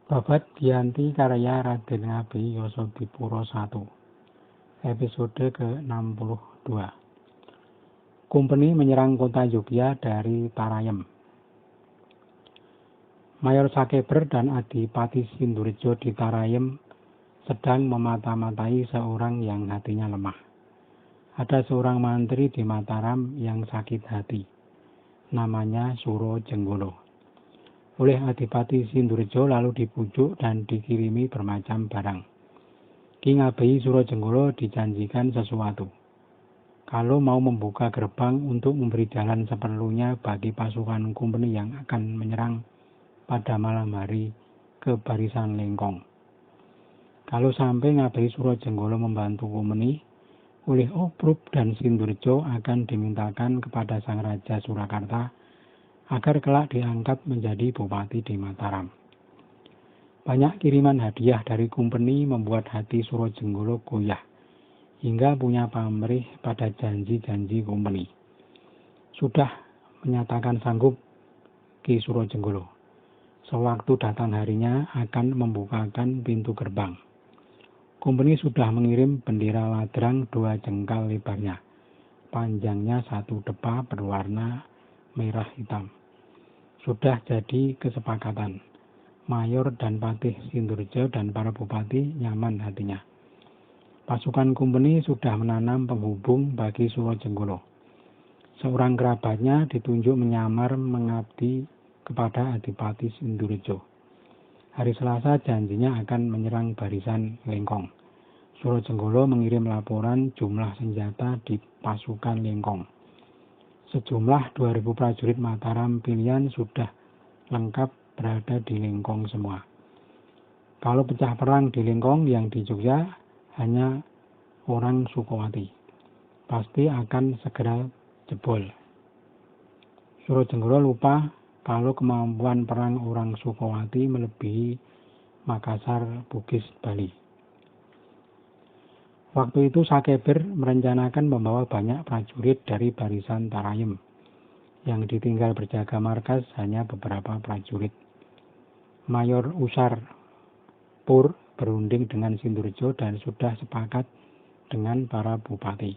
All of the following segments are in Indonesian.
Babat Giyanti karya Raden Ngabei Yasadipura 1, episode ke-62. Kumpeni menyerang kota Yogya dari Tarayem. Mayor Sakeber dan Adipati Sindurjo di Tarayem sedang memata-matai seorang yang hatinya lemah. Ada seorang mantri di Mataram yang sakit hati, namanya Suro Jenggolo. Oleh Adipati Sindurjo lalu dipujuk dan dikirimi bermacam barang. Ki Ngabei Suro Jenggolo dijanjikan sesuatu. Kalau mau membuka gerbang untuk memberi jalan seperlunya bagi pasukan kumpeni yang akan menyerang pada malam hari ke Barisan Lengkong. Kalau sampai Ngabei Suro Jenggolo membantu kumpeni, oleh Obruk dan Sindurjo akan dimintakan kepada Sang Raja Surakarta agar kelak diangkat menjadi bupati di Mataram. Banyak kiriman hadiah dari kumpeni membuat hati Suro Jenggolo goyah, hingga punya pamrih pada janji-janji kumpeni. Sudah menyatakan sanggup Ki Suro Jenggolo. Sewaktu datang harinya akan membukakan pintu gerbang. Kumpeni sudah mengirim bendera ladrang 2 jengkal lebarnya, panjangnya 1 depa berwarna merah hitam. Sudah jadi kesepakatan. Mayor dan Patih Sindurjo dan para bupati nyaman hatinya. Pasukan kumpeni sudah menanam penghubung bagi Suro Jenggolo. Seorang kerabatnya ditunjuk menyamar mengabdi kepada Adipati Sindurjo. Hari Selasa janjinya akan menyerang Barisan Lengkong. Suro Jenggolo mengirim laporan jumlah senjata di pasukan Lengkong. Sejumlah 2.000 prajurit Mataram pilihan sudah lengkap berada di Lengkong semua. Kalau pecah perang di Lengkong, yang di Jogja hanya orang Sukowati. Pasti akan segera jebol. Suro Jenggolo lupa kalau kemampuan perang orang Sukowati melebihi Makassar, Bugis, Bali. Waktu itu Sakeber merencanakan membawa banyak prajurit dari Barisan Tarayem. Yang ditinggal berjaga markas hanya beberapa prajurit. Mayor Usar Pur berunding dengan Sindurjo dan sudah sepakat dengan para bupati.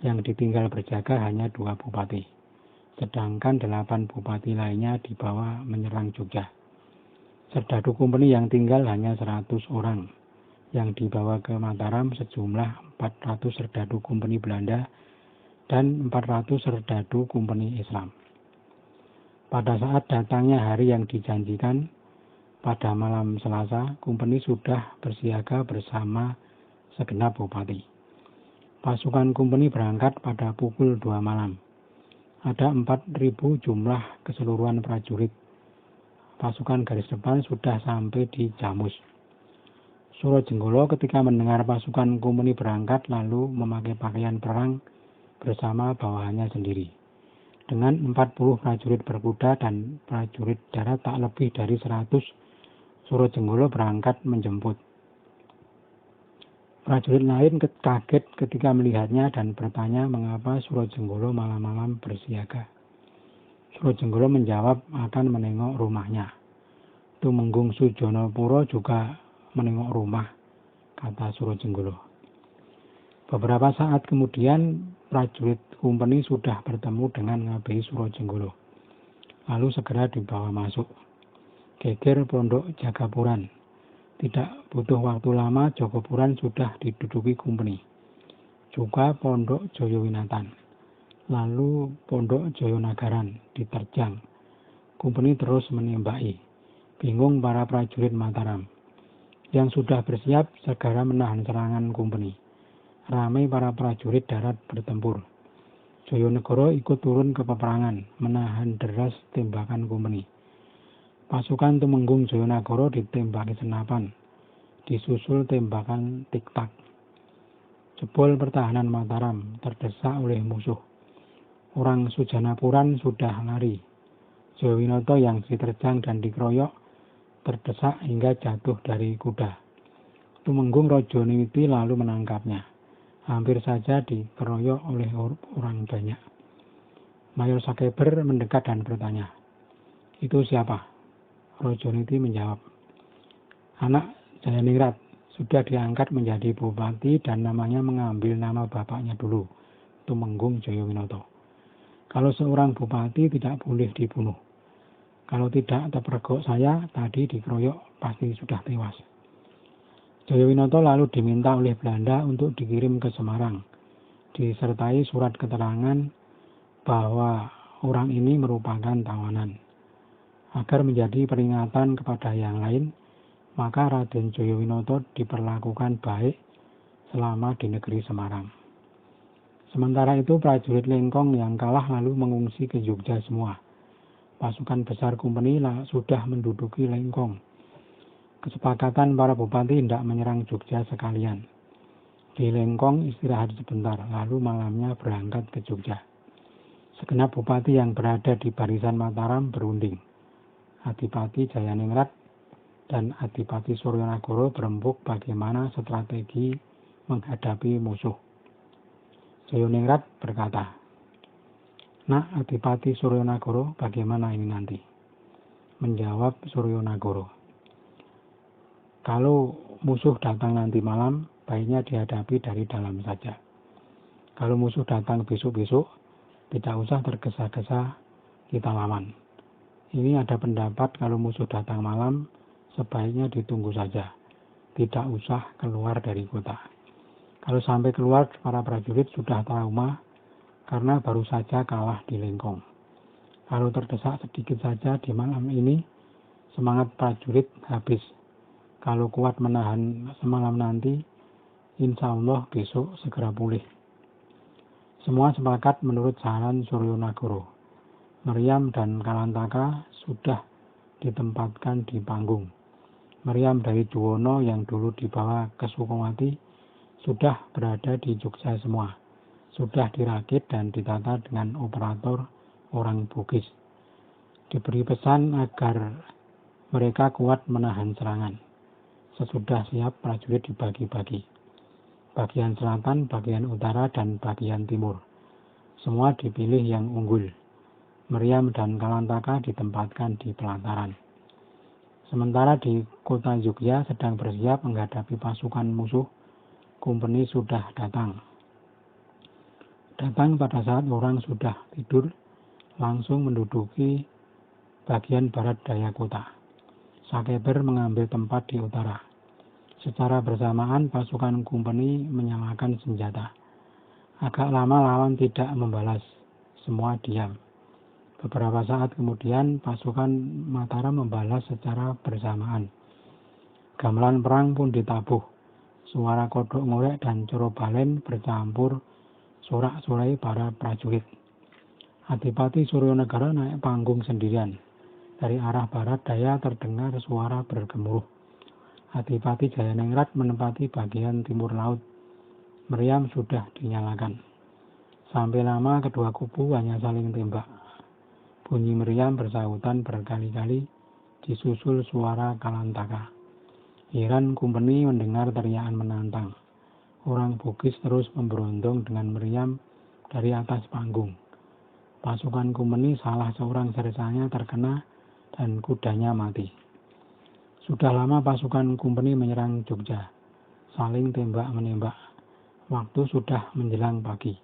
Yang ditinggal berjaga hanya 2 bupati. Sedangkan 8 bupati lainnya dibawa menyerang Jogja. Serdadu kumpeni yang tinggal hanya 100 orang. Yang dibawa ke Mataram sejumlah 400 serdadu kumpeni Belanda dan 400 serdadu kumpeni Islam. Pada saat datangnya hari yang dijanjikan, pada malam Selasa, kumpeni sudah bersiaga bersama segenap bupati. Pasukan kumpeni berangkat pada pukul 2 malam. Ada 4.000 jumlah keseluruhan prajurit. Pasukan garis depan sudah sampai di Jamus. Suro Jenggolo ketika mendengar pasukan kumpeni berangkat lalu memakai pakaian perang bersama bawahannya sendiri. Dengan 40 prajurit berkuda dan prajurit darat tak lebih dari 100, Suro Jenggolo berangkat menjemput. Prajurit lain kaget ketika melihatnya dan bertanya mengapa Suro Jenggolo malam-malam bersiaga. Suro Jenggolo menjawab akan menengok rumahnya. Tumenggung Sujonopuro juga menengok rumah, kata Suro Jenggolo. Beberapa saat kemudian prajurit kumpeni sudah bertemu dengan Ngabei Suro Jenggolo. Lalu segera dibawa masuk. Geger Pondok Jagapuran. Tidak butuh waktu lama, Jogopuran sudah diduduki kumpeni. Juga Pondok Joyowinatan. Lalu Pondok Joyonagaran diterjang. Kumpeni terus menembaki. Bingung para prajurit Mataram. Yang sudah bersiap segera menahan serangan kumpeni. Ramai para prajurit darat bertempur. Joyonegoro ikut turun ke peperangan, menahan deras tembakan kumpeni. Pasukan Tumenggung Joyonegoro ditembaki senapan, disusul tembakan tik-tak. Jebol pertahanan Mataram, terdesak oleh musuh. Orang Sujanapuran sudah lari. Jowinoto yang diterjang dan dikeroyok, terdesak hingga jatuh dari kuda. Tumenggung Rajaniwiti lalu menangkapnya. Hampir saja dikeroyok oleh orang banyak. Mayor Sakeber mendekat dan bertanya, "Itu siapa?" Rajaniwiti menjawab, anak Jayaningrat, sudah diangkat menjadi bupati dan namanya mengambil nama bapaknya dulu, Tumenggung Jayawinoto. Kalau seorang bupati tidak boleh dibunuh. Kalau tidak terpergok saya tadi dikeroyok pasti sudah tewas. Jayawinoto lalu diminta oleh Belanda untuk dikirim ke Semarang, disertai surat keterangan bahwa orang ini merupakan tawanan. Agar menjadi peringatan kepada yang lain, maka Raden Jayawinoto diperlakukan baik selama di negeri Semarang. Sementara itu prajurit Lengkong yang kalah lalu mengungsi ke Jogja semua. Pasukan besar Kompeni sudah menduduki Lengkong. Kesepakatan para bupati hendak menyerang Jogja sekalian. Di Lengkong istirahat sebentar, lalu malamnya berangkat ke Jogja. Segenap bupati yang berada di barisan Mataram berunding. Adipati Jayaningrat dan Adipati Suryonagara berembuk bagaimana strategi menghadapi musuh. Jayaningrat berkata, "Nak Adipati Suryonagara, bagaimana ini nanti?" Menjawab Suryonagara, "Kalau musuh datang nanti malam, baiknya dihadapi dari dalam saja. Kalau musuh datang besok-besok, tidak usah tergesa-gesa kita lawan. Ini ada pendapat kalau musuh datang malam, sebaiknya ditunggu saja. Tidak usah keluar dari kota. Kalau sampai keluar, para prajurit sudah trauma karena baru saja kalah di Lengkong. Kalau terdesak sedikit saja di malam ini, semangat prajurit habis. Kalau kuat menahan semalam nanti, insya Allah besok segera pulih." Semua sepakat menurut saran Suryonagara. Meriam dan Kalantaka sudah ditempatkan di panggung. Meriam dari Juwono yang dulu dibawa ke Sukowati sudah berada di Jogja semua. Sudah dirakit dan ditata dengan operator orang Bugis. Diberi pesan agar mereka kuat menahan serangan. Sesudah siap, prajurit dibagi-bagi. Bagian selatan, bagian utara, dan bagian timur. Semua dipilih yang unggul. Meriam dan Kalantaka ditempatkan di pelataran. Sementara di kota Jogja sedang bersiap menghadapi pasukan musuh, Kompeni sudah datang. Datang pada saat orang sudah tidur, langsung menduduki bagian barat daya kota. Sakeber mengambil tempat di utara. Secara bersamaan pasukan Kompeni menyalakan senjata. Agak lama lawan tidak membalas, semua diam. Beberapa saat kemudian pasukan Mataram membalas secara bersamaan. Gamelan perang pun ditabuh. Suara kodok ngorek dan coro balen bercampur sorak-sorai para prajurit. Adipati Suryonagara naik panggung sendirian. Dari arah barat daya terdengar suara bergemuruh. Adipati Jayaningrat menempati bagian timur laut. Meriam sudah dinyalakan. Sampai lama kedua kubu hanya saling tembak. Bunyi meriam bersahutan berkali-kali, disusul suara Kalantaka. Heran Kompeni mendengar teriakan menantang. Orang Bugis terus memberondong dengan meriam dari atas panggung. Pasukan Kompeni salah seorang sersannya terkena dan kudanya mati. Sudah lama pasukan Kompeni menyerang Jogja, saling tembak-menembak. Waktu sudah menjelang pagi.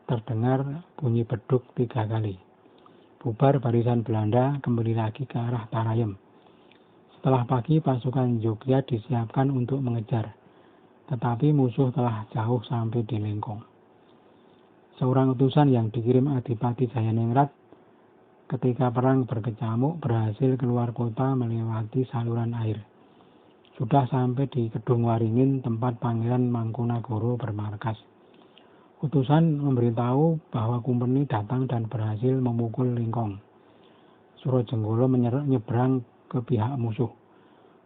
Terdengar bunyi beduk 3 kali. Bubar barisan Belanda, kembali lagi ke arah Tarayem. Setelah pagi, pasukan Jogja disiapkan untuk mengejar. Tetapi musuh telah jauh sampai di Lengkong. Seorang utusan yang dikirim Adipati Jayaningrat ketika perang berkecamuk berhasil keluar kota melewati saluran air. Sudah sampai di Kedung Waringin, tempat Pangeran Mangkunagara bermarkas. Utusan memberitahu bahwa Kompeni datang dan berhasil memukul Lengkong. Surojenggolo menyeberang ke pihak musuh.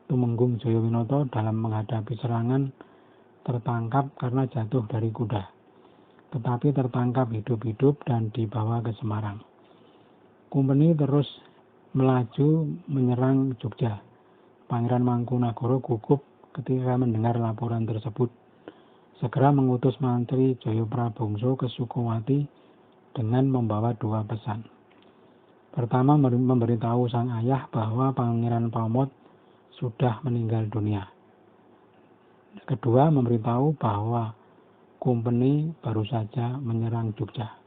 Tumenggung Jayawinoto dalam menghadapi serangan tertangkap karena jatuh dari kuda. Tetapi tertangkap hidup-hidup dan dibawa ke Semarang. Kompeni terus melaju menyerang Jogja. Pangeran Mangkunagara gugup ketika mendengar laporan tersebut. Segera mengutus Mantri Jayaprabongso ke Sukowati dengan membawa 2 pesan. Pertama, memberitahu sang ayah bahwa Pangeran Pamot sudah meninggal dunia. Kedua, memberitahu bahwa company baru saja menyerang Jogja.